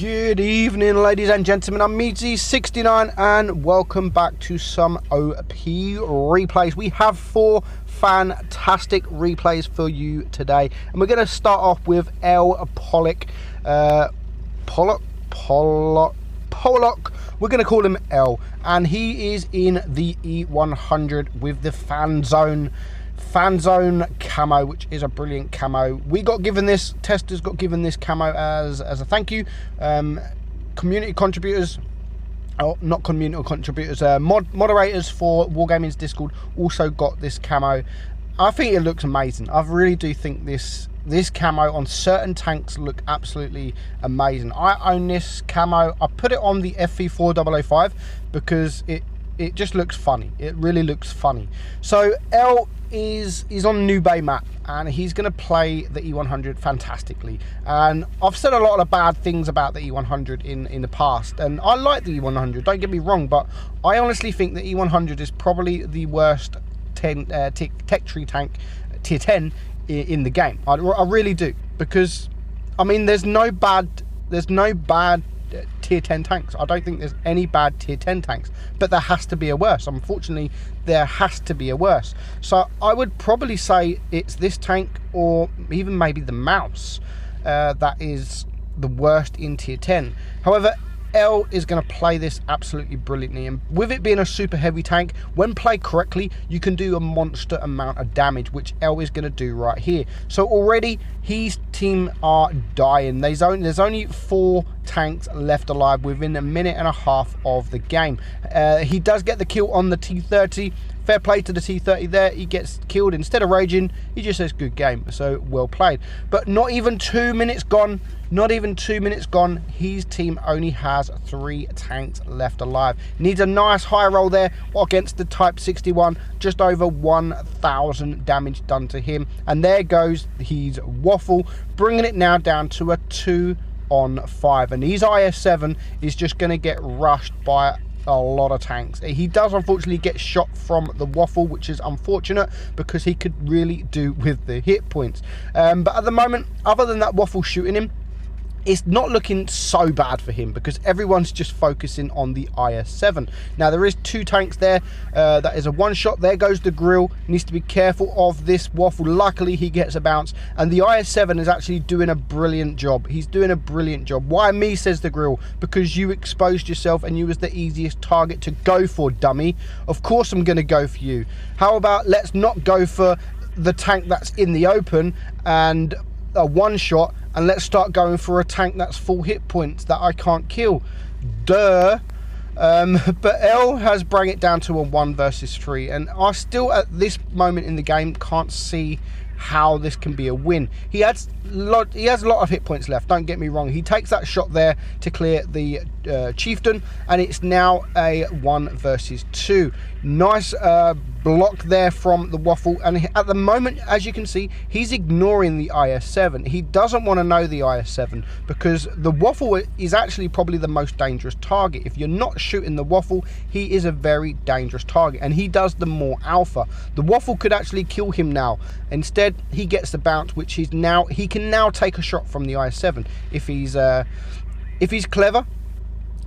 Good evening, ladies and gentlemen. I'm Meadsy69 and welcome back to some OP replays. We have 4 fantastic replays for you today, and we're going to start off with L. Pollock. Pollock. We're going to call him L, and he is in the E100 with the fan zone camo, which is a brilliant camo. We got given this, testers got given this camo as a thank you. Community contributors, not community contributors, moderators for Wargaming's Discord also got this camo. I think it looks amazing. I really do think this camo on certain tanks look absolutely amazing. I own this camo. I put it on the FV4005 because it just looks funny. It really looks funny. So L is on New Bay map, and he's going to play the E100 fantastically. And I've said a lot of bad things about the E100 in the past, and I like the E100, don't get me wrong, but I honestly think the E100 is probably the worst tech tree tank tier 10 in the game. I really do, because I mean there's no bad tier 10 tanks. I don't think there's any bad tier 10 tanks, but there has to be a worse. Unfortunately, there has to be a worse. So I would probably say it's this tank, or even maybe the Mouse, that is the worst in tier 10. However, L is going to play this absolutely brilliantly, and with it being a super heavy tank, when played correctly, you can do a monster amount of damage, which L is going to do right here. So already his team are dying. There's only 4 tanks left alive within a minute and a half of the game. He does get the kill on the T30. Fair play to the T30 there. He gets killed. Instead of raging, he just says good game, so well played. But not even 2 minutes gone, his team only has 3 tanks left alive. Needs a nice high roll there against the Type 61, just over 1,000 damage done to him. And there goes his waffle, bringing it now down to a 2-on-5. And his IS-7 is just going to get rushed by a lot of tanks. He does unfortunately get shot from the waffle, which is unfortunate because he could really do with the hit points. But at the moment, other than that waffle shooting him, it's not looking so bad for him because everyone's just focusing on the IS-7. Now there is 2 tanks there. That is a one-shot. There goes the grill. Needs to be careful of this waffle. Luckily he gets a bounce, and the IS-7 is actually doing a brilliant job. He's doing a brilliant job. Why me, says the grill? Because you exposed yourself and you was the easiest target to go for, dummy. Of course I'm going to go for you. How about let's not go for the tank that's in the open and a one-shot, and let's start going for a tank that's full hit points that I can't kill. Duh. But L has brought it down to a 1 versus 3, and I still at this moment in the game can't see how this can be a win. He has a lot of hit points left, don't get me wrong. He takes that shot there to clear the chieftain, and it's now a 1 versus 2. Nice block there from the waffle, and at the moment, as you can see, he's ignoring the IS-7. He doesn't want to know the IS-7 because the waffle is actually probably the most dangerous target. If you're not shooting the waffle, he is a very dangerous target, and he does the more alpha. The waffle could actually kill him now. Instead, he gets the bounce, which he can now take a shot from the IS-7. If he's clever,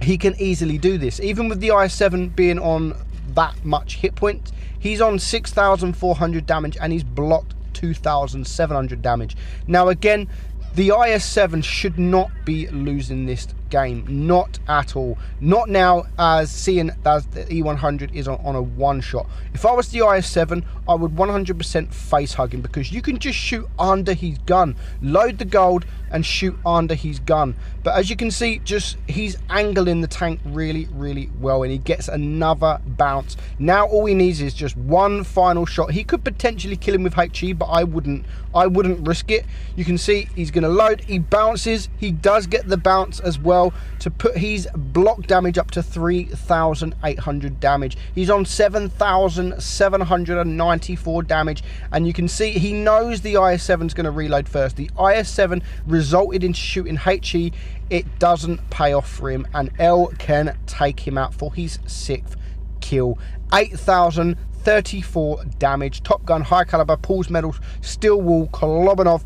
he can easily do this. Even with the IS-7 being on that much hit point, he's on 6,400 damage and he's blocked 2,700 damage. Now again, the IS-7 should not be losing this game, not at all. Not now, as seeing as the E100 is on a one-shot. If I was the IS-7, I would 100% face hug him, because you can just shoot under his gun. Load the gold and shoot under his gun. But as you can see, just he's angling the tank really, really well, and he gets another bounce. Now all he needs is just one final shot. He could potentially kill him with HE, but I wouldn't risk it. You can see he's going to load, he bounces, he does get the bounce as well to put his block damage up to 3,800 damage. He's on 7,794 damage, and you can see he knows the IS-7 is going to reload first. The IS-7 resulted in shooting HE. It doesn't pay off for him, and L can take him out for his 6th kill. 8,034 damage. Top Gun, high caliber, pulls medals, steel wall, Kolobanov,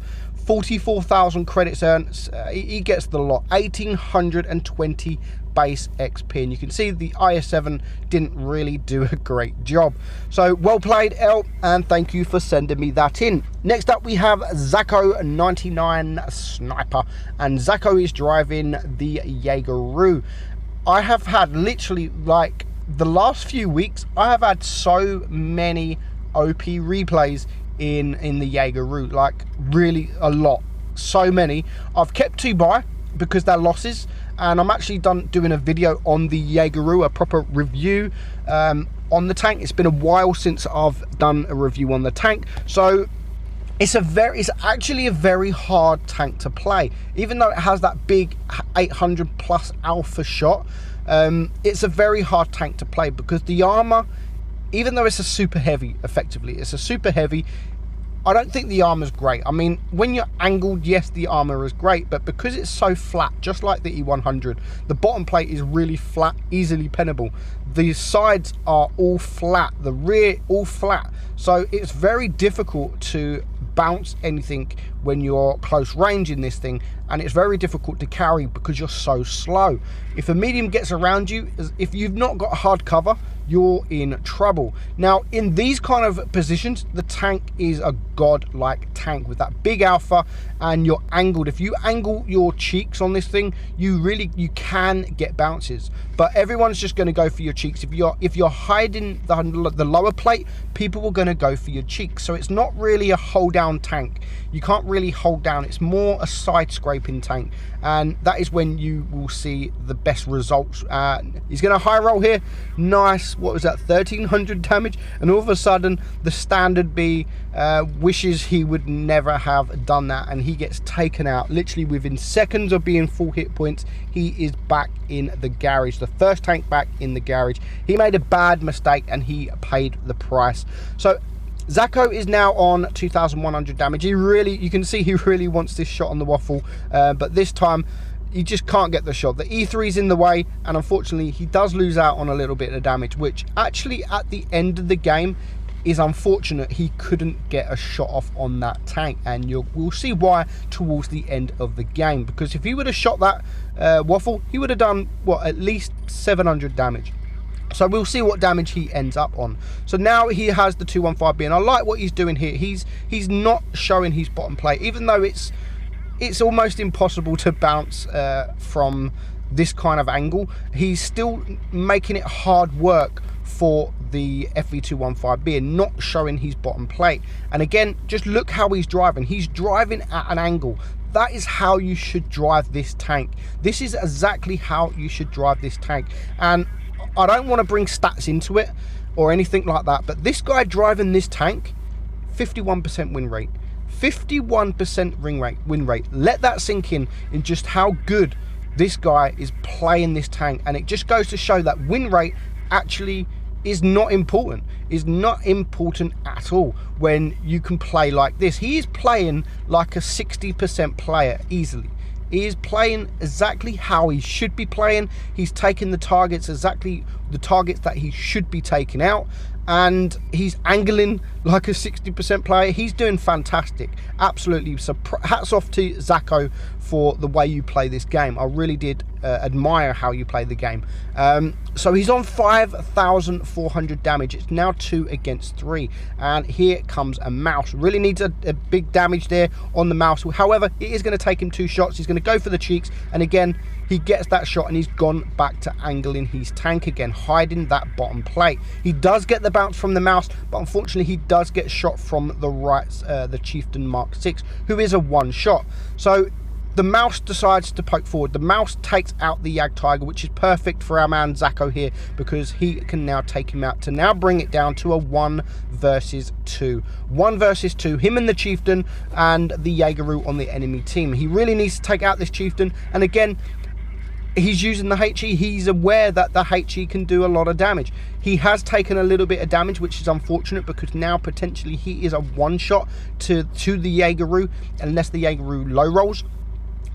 44,000 credits earned. He gets the lot. 1,820 base XP, and you can see the IS-7 didn't really do a great job. So well played, L, and thank you for sending me that in. Next up we have Zacho 99 Sniper, and Zacho is driving the Jaeger. I have had literally, like, the last few weeks, I have had so many OP replays in the Jaeger, like really a lot, so many. I've kept 2 by because they're losses, and I'm actually doing a video on the Jaeger, a proper review on the tank. It's been a while since I've done a review on the tank, so it's actually a very hard tank to play. Even though it has that big 800 plus alpha shot, it's a very hard tank to play because the armor, even though it's a super heavy, effectively it's a super heavy, I don't think the armor's great. I mean, when you're angled, yes, the armor is great, but because it's so flat, just like the E100, the bottom plate is really flat, easily pennable. The sides are all flat, the rear all flat, so it's very difficult to bounce anything when you're close range in this thing, and it's very difficult to carry because you're so slow. If a medium gets around you, if you've not got hard cover, you're in trouble. Now, in these kind of positions, the tank is a god-like tank with that big alpha, and you're angled. If you angle your cheeks on this thing, you can get bounces. But everyone's just going to go for your cheeks. If you're hiding the lower plate, people are going to go for your cheeks. So it's not really a hold down tank. You can't really hold down. It's more a side scraping tank, and that is when you will see the best results. He's going to high roll here. Nice. What was that? 1,300 damage, and all of a sudden the standard B wishes he would never have done that, and he gets taken out literally within seconds of being full hit points. He is back in the garage, the first tank back in the garage. He made a bad mistake and he paid the price. So Zacho is now on 2,100 damage. You can see he really wants this shot on the waffle, but this time he just can't get the shot. The E3 is in the way, and unfortunately he does lose out on a little bit of damage, which actually at the end of the game is unfortunate. He couldn't get a shot off on that tank, and we'll see why towards the end of the game, because if he would have shot that waffle, he would have done, what, at least 700 damage. So we'll see what damage he ends up on. So now he has the 215B, and I like what he's doing here. He's not showing his bottom plate, even though it's almost impossible to bounce from this kind of angle. He's still making it hard work for the FV215B and not showing his bottom plate. And again, just look how he's driving. He's driving at an angle. That is how you should drive this tank. This is exactly how you should drive this tank. And I don't want to bring stats into it or anything like that, but this guy driving this tank, 51% win rate. 51% win rate. Let that sink in just how good this guy is playing this tank. And it just goes to show that win rate actually is not important. Is not important at all when you can play like this. He is playing like a 60% player easily. He is playing exactly how he should be playing. He's taking the targets, exactly the targets that he should be taking out, and he's angling like a 60% player. He's doing fantastic. Absolutely. So hats off to Zacho for the way you play this game. I really did admire how you play the game. So he's on 5,400 damage. It's now 2 against 3, and here comes a mouse. Really needs a big damage there on the mouse. However, it is going to take him 2 shots. He's going to go for the cheeks, and again he gets that shot, and he's gone back to angling his tank again, hiding that bottom plate. He does get the bounce from the mouse, but unfortunately he does get shot from the right, the Chieftain Mark 6, who is a 1 shot. So the mouse decides to poke forward. The mouse takes out the Jagdtiger, which is perfect for our man Zacho here, because he can now take him out to now bring it down to a 1 versus 2. 1 versus 2, him and the Chieftain and the Jaeger on the enemy team. He really needs to take out this Chieftain, and again, he's using the HE. He's aware that the HE can do a lot of damage. He has taken a little bit of damage, which is unfortunate, because now potentially he is a 1 shot to the Jaeger, unless the Jaeger low rolls.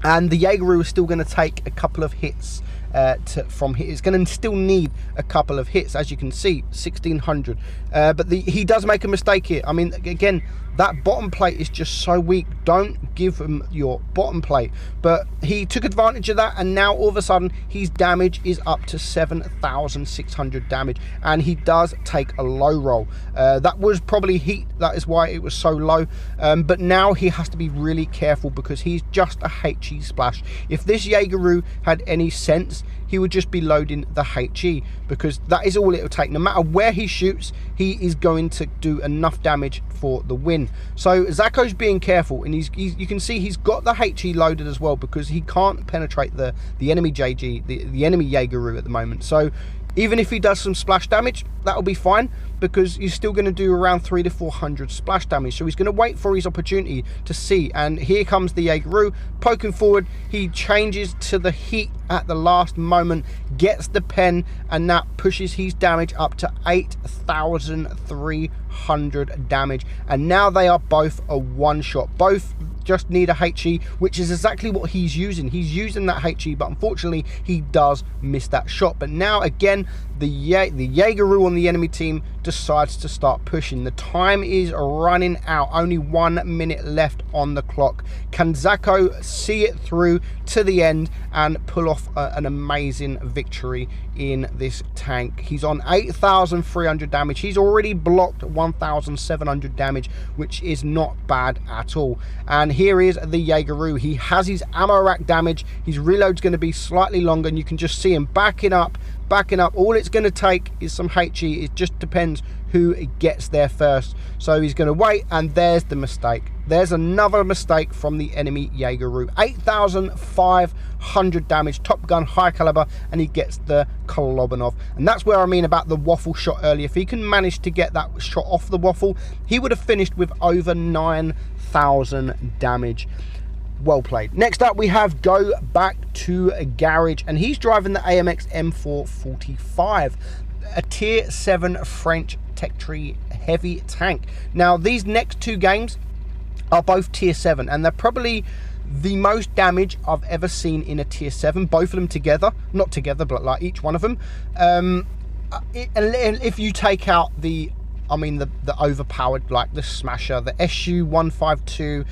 And the Jaeger is still going to take a couple of hits from hit. It's going to still need a couple of hits, as you can see, 1600. But he does make a mistake here. I mean, again, that bottom plate is just so weak. Don't give him your bottom plate. But he took advantage of that, and now all of a sudden his damage is up to 7,600 damage, and he does take a low roll. That was probably heat, that is why it was so low. But now he has to be really careful because he's just a HE splash. If this Jaegeru had any sense, he would just be loading the HE, because that is all it will take. No matter where he shoots, he is going to do enough damage for the win. So Zako's being careful, and you can see he's got the HE loaded as well, because he can't penetrate the enemy JG, the enemy Jaegeru at the moment. So even if he does some splash damage, that'll be fine, because he's still going to do around 300 to 400 splash damage. So he's going to wait for his opportunity to see. And here comes the Jaegeru poking forward. He changes to the heat at the last moment, gets the pen, and that pushes his damage up to 8,300 damage. And now they are both a one-shot. Both just need a HE, which is exactly what he's using. He's using that HE, but unfortunately he does miss that shot. But now again, the Jaegeru on the enemy team decides to start pushing. The time is running out, only 1 minute left on the clock. Can Zako see it through to the end and pull off an amazing victory in this tank? He's on 8,300 damage. He's already blocked 1,700 damage, which is not bad at all. And here is the Jaegeru. He has his ammo rack damage. His reload's going to be slightly longer, and you can just see him backing up. All it's going to take is some HE. It just depends who gets there first. So he's going to wait, and there's the mistake. There's another mistake from the enemy Jaegeru. 8,500 damage, top gun, high caliber, and he gets the Kolobanov. And that's where I mean about the waffle shot earlier. If he can manage to get that shot off the waffle, he would have finished with over 9,000 damage. Well played. Next up, we have Go Back to Garage, and he's driving the AMX M4 45, a tier 7 French tech tree heavy tank. Now, these next two games are both tier 7, and they're probably the most damage I've ever seen in a tier 7, both of them together. Not together, but like each one of them. If you take out the overpowered, like the Smasher, the SU-152,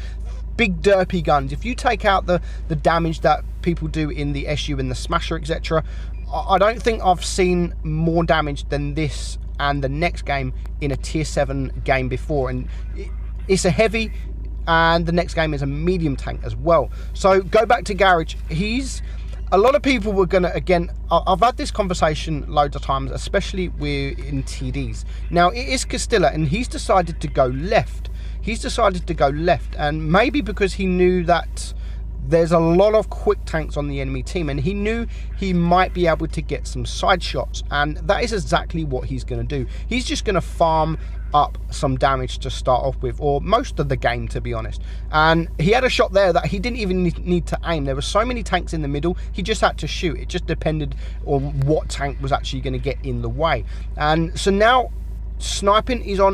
big derpy guns, if you take out the damage that people do in the SU and the Smasher, etc., I don't think I've seen more damage than this and the next game in a tier 7 game before. And it's a heavy, and the next game is a medium tank as well. So Go Back to Garage, a lot of people were gonna, again, I've had this conversation loads of times, especially in TDs. Now it is Castilla, and he's decided to go left. And maybe because he knew that there's a lot of quick tanks on the enemy team, and he knew he might be able to get some side shots, and that is exactly what he's going to do. He's just going to farm up some damage to start off with, or most of the game, to be honest. And he had a shot there that he didn't even need to aim. There were so many tanks in the middle, he just had to shoot. It just depended on what tank was actually going to get in the way. And so now sniping is on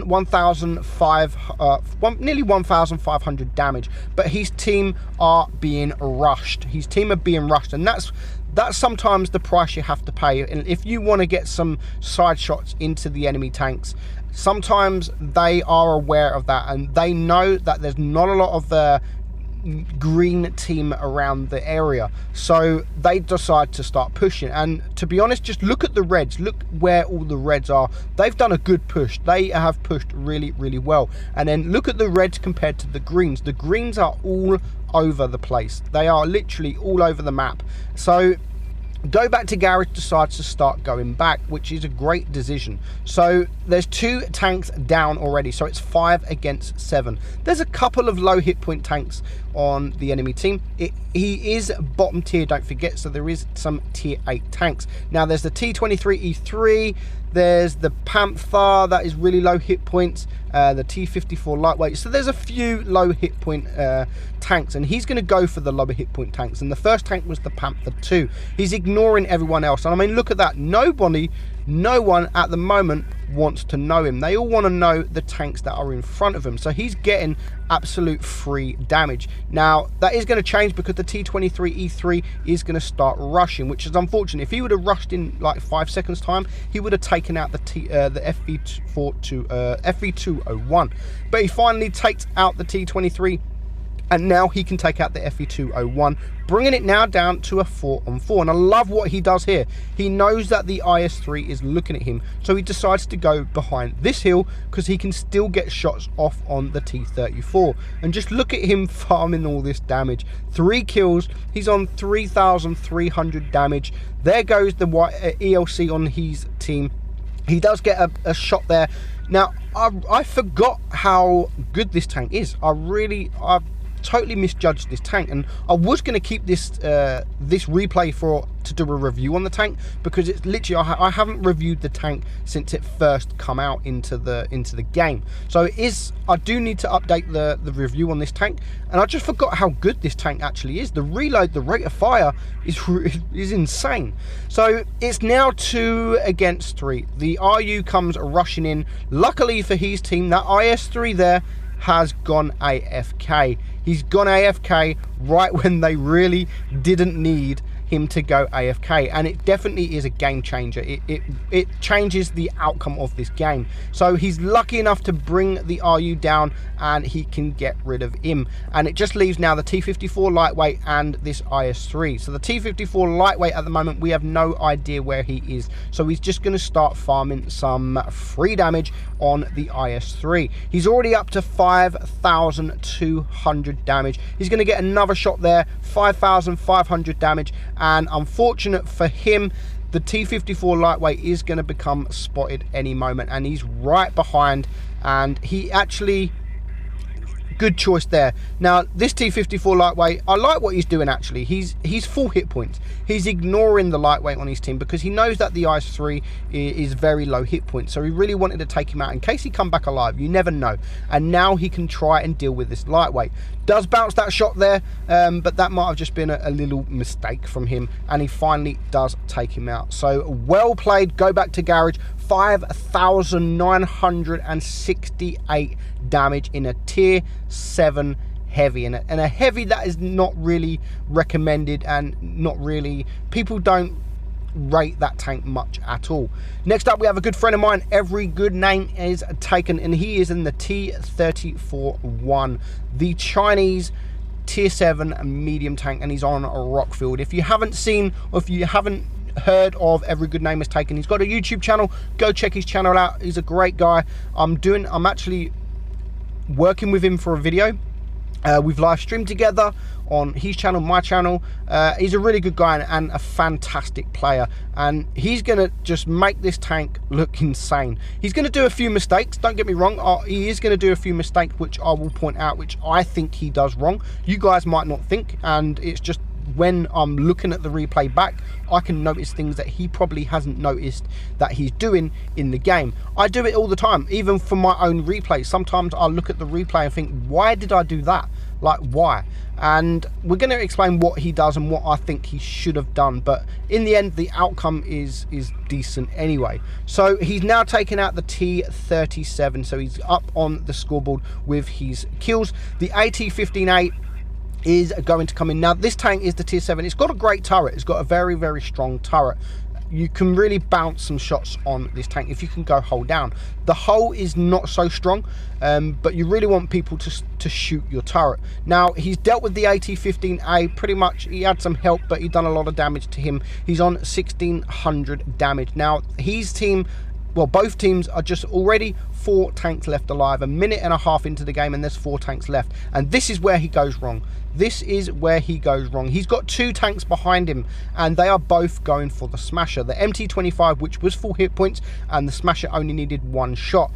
nearly 1,500 damage, but his team are being rushed. And that's sometimes the price you have to pay. And if you want to get some side shots into the enemy tanks, sometimes they are aware of that, and they know that there's not a lot of green team around the area, so they decide to start pushing. And to be honest, just look at the reds, look where all the reds are. They've done a good push, they have pushed really well. And then look at the reds compared to the greens. The greens are all over the place, they are literally all over the map. So Go Back to Garage decides to start going back, which is a great decision. So there's 2 tanks down already, so it's 5 against 7. There's a couple of low hit point tanks on the enemy team. He is bottom tier, don't forget, so there is some tier 8 tanks. Now there's the T23E3, there's the Panther, that is really low hit points, the T54 lightweight. So there's a few low hit point tanks, and he's going to go for the lower hit point tanks. And the first tank was the Panther 2. He's ignoring everyone else, and I mean, look at that. Nobody no one at the moment wants to know him. They all want to know the tanks that are in front of him. So he's getting absolute free damage. Now that is going to change because the T23E3 is going to start rushing, which is unfortunate. If he would have rushed in like 5 seconds time, he would have taken out the FV201. But he finally takes out the T23, and now he can take out the FV201, bringing it now down to a 4-on-4. And I love what he does here. He knows that the IS-3 is looking at him, so he decides to go behind this hill because he can still get shots off on the T-34. And just look at him farming all this damage. 3 kills, he's on 3,300 damage. There goes the ELC on his team. He does get a shot there. Now, I forgot how good this tank is. I totally misjudged this tank, and I was going to keep this this replay to do a review on the tank, because it's literally I haven't reviewed the tank since it first come out into the game. So I do need to update the review on this tank, and I just forgot how good this tank actually is. The reload, the rate of fire is insane. So it's now 2 against 3. The RU comes rushing in. Luckily for his team, that IS-3 there has gone AFK. He's gone AFK right when they really didn't need him to go AFK, and it definitely is a game changer. It changes the outcome of this game. So he's lucky enough to bring the RU down, and he can get rid of him, and it just leaves now the T54 lightweight and this IS-3. So the T54 lightweight at the moment, we have no idea where he is, so he's just going to start farming some free damage on the IS-3. He's already up to 5,200 damage. He's going to get another shot there, 5,500 damage. And unfortunate for him, the T54 lightweight is going to become spotted any moment, and he's right behind, and he actually, good choice there. Now this T54 lightweight, I like what he's doing actually. He's full hit points. He's ignoring the lightweight on his team because he knows that the IS-3 is very low hit points, so he really wanted to take him out in case he come back alive. You never know, and now he can try and deal with this lightweight. Does bounce that shot there, but that might have just been a little mistake from him, and he finally does take him out. So well played. Go back to garage. 5,968 damage in a tier 7 heavy, and a heavy that is not really recommended, and not really, people don't rate that tank much at all. Next up, we have a good friend of mine. Every good name is taken, and he is in the T-34-1, the Chinese tier 7 medium tank, and he's on a Rockfield. If you haven't seen, or if you haven't heard of Every Good Name Is Taken, he's got a YouTube channel. Go check his channel out. He's a great guy. I'm actually working with him for a video. We've live streamed together on his channel, my channel. He's a really good guy and a fantastic player, and he's gonna just make this tank look insane. He's gonna do a few mistakes, don't get me wrong. He is gonna do a few mistakes which I will point out, which I think he does wrong. You guys might not think, and it's just when I'm looking at the replay back, I can notice things that he probably hasn't noticed that he's doing in the game. I do it all the time, even for my own replays. Sometimes I look at the replay and think, why did I do that? Like, why? And we're going to explain what he does and what I think he should have done, but in the end the outcome is decent anyway. So he's now taken out the T-37, so he's up on the scoreboard with his kills. The AT-15A is going to come in. Now this tank is the tier 7. It's got a great turret. It's got a very, very strong turret. You can really bounce some shots on this tank if you can go hull down. The hull is not so strong, but you really want people to shoot your turret. Now he's dealt with the AT-15A pretty much. He had some help, but he done a lot of damage to him. He's on 1,600 damage. Now his team, well, both teams are just already 4 tanks left alive, a minute and a half into the game, and there's 4 tanks left, and this is where he goes wrong. This is where he goes wrong. He's got 2 tanks behind him, and they are both going for the Smasher, the MT25, which was full hit points, and the Smasher only needed 1 shot.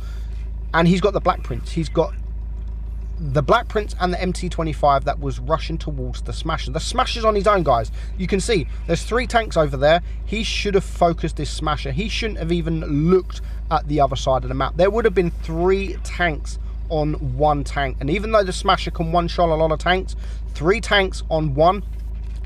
And he's got the Black Prince. He's got the Black Prince and the MT25 that was rushing towards the Smasher. The Smasher's on his own, guys. You can see there's 3 tanks over there. He should have focused this Smasher. He shouldn't have even looked at the other side of the map. There would have been 3 tanks on 1 tank, and even though the Smasher can one-shot a lot of tanks, 3 tanks on 1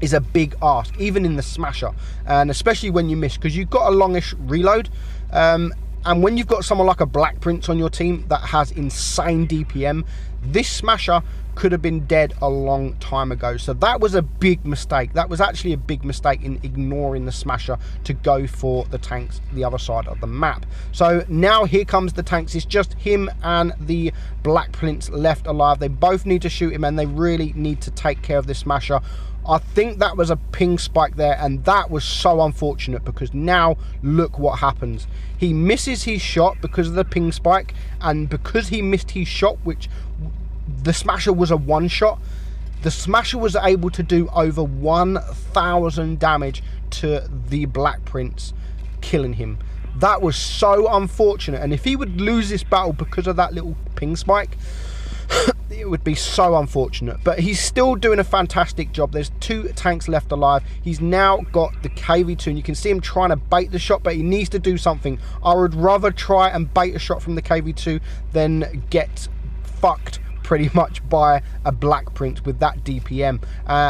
is a big ask, even in the smasher, and especially when you miss, because you've got a longish reload, and when you've got someone like a Black Prince on your team that has insane DPM, this smasher could have been dead a long time ago. So that was a big mistake. That was actually a big mistake in ignoring the smasher to go for the tanks the other side of the map. So now here comes the tanks. It's just him and the Black Prince left alive. They both need to shoot him, and they really need to take care of this smasher. I think that was a ping spike there, and that was so unfortunate, because now look what happens. He misses his shot because of the ping spike, and because he missed his shot, which the smasher was a one shot, the smasher was able to do over 1,000 damage to the Black Prince, killing him. That was so unfortunate, and if he would lose this battle because of that little ping spike, it would be so unfortunate. But he's still doing a fantastic job. There's 2 tanks left alive. He's now got the KV2, and you can see him trying to bait the shot, but he needs to do something. I would rather try and bait a shot from the KV2 than get fucked pretty much by a Black Prince with that DPM.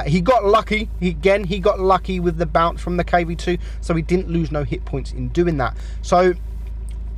He got lucky. He got lucky with the bounce from the KV2, so he didn't lose no hit points in doing that. So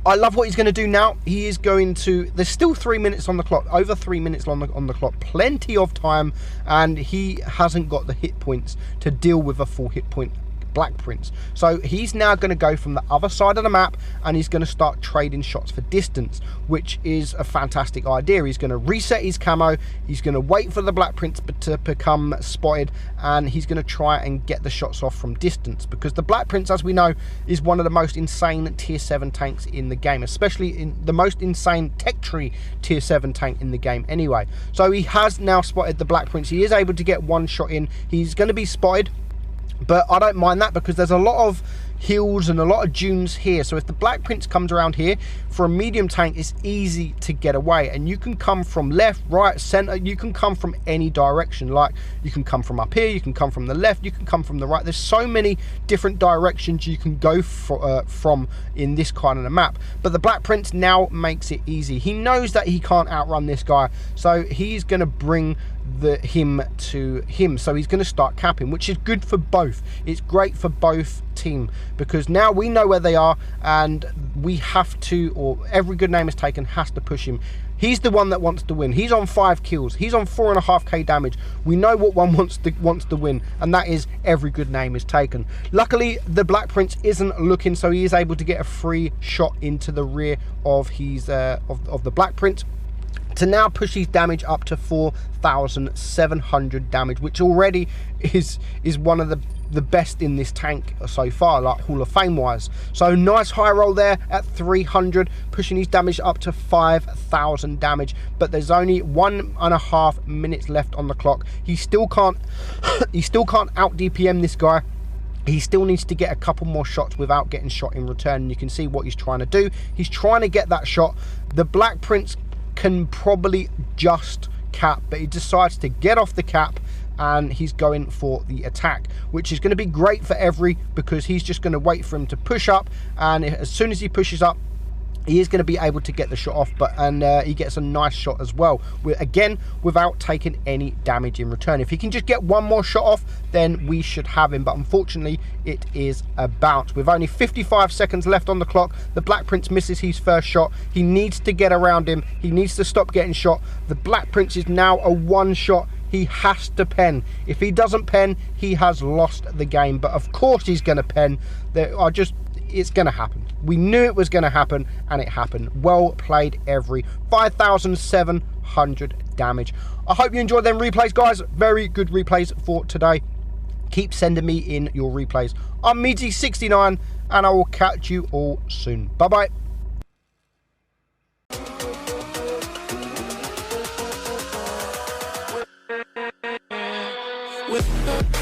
I love what he's going to do now. He is going to, there's still 3 minutes on the clock, over 3 minutes on the clock, plenty of time, and he hasn't got the hit points to deal with a full hit point Black Prince. So he's now going to go from the other side of the map, and he's going to start trading shots for distance, which is a fantastic idea. He's going to reset his camo, he's going to wait for the Black Prince to become spotted, and he's going to try and get the shots off from distance, because the Black Prince, as we know, is one of the most insane tier 7 tanks in the game, especially in the most insane tech tree tier 7 tank in the game anyway. So he has now spotted the Black Prince. He is able to get one shot in. He's going to be spotted, but I don't mind that, because there's a lot of hills and a lot of dunes here. So if the Black Prince comes around here, for a medium tank, it's easy to get away, and you can come from left, right, center. You can come from any direction. Like, you can come from up here, you can come from the left, you can come from the right. There's so many different directions you can go from in this kind of a map. But the Black Prince now makes it easy. He knows that he can't outrun this guy, so he's going to bring him to him. So he's going to start capping, which is good for both. It's great for both team, because now we know where they are, and we have to, or every good name is taken has to push him. He's the one that wants to win. He's on 5 kills. He's on 4.5k damage. We know what one wants to win, and that is every good name is taken. Luckily, the Black Prince isn't looking, so he is able to get a free shot into the rear of his of the Black Prince, to now push his damage up to 4,700 damage, which already is one of the best in this tank so far, like Hall of Fame wise. So nice high roll there at 300, pushing his damage up to 5,000 damage. But there's only 1.5 minutes left on the clock. He still can't out DPM this guy. He still needs to get a couple more shots without getting shot in return. And you can see what he's trying to do. He's trying to get that shot. The Black Prince can probably just cap, but he decides to get off the cap, and he's going for the attack, which is going to be great for Every, because he's just going to wait for him to push up, and as soon as he pushes up, he is going to be able to get the shot off, and he gets a nice shot as well, again without taking any damage in return. If he can just get one more shot off, then we should have him, but unfortunately it is a bounce. With only 55 seconds left on the clock, the Black Prince misses his first shot. He needs to get around him. He needs to stop getting shot. The Black Prince is now a one shot. He has to pen. If he doesn't pen, he has lost the game. But of course he's going to pen. It's going to happen. We knew it was going to happen, and it happened. Well played, Every. 5,700 damage. I hope you enjoyed them replays, guys. Very good replays for today. Keep sending me in your replays. I'm Meadsy69, and I will catch you all soon. Bye-bye. With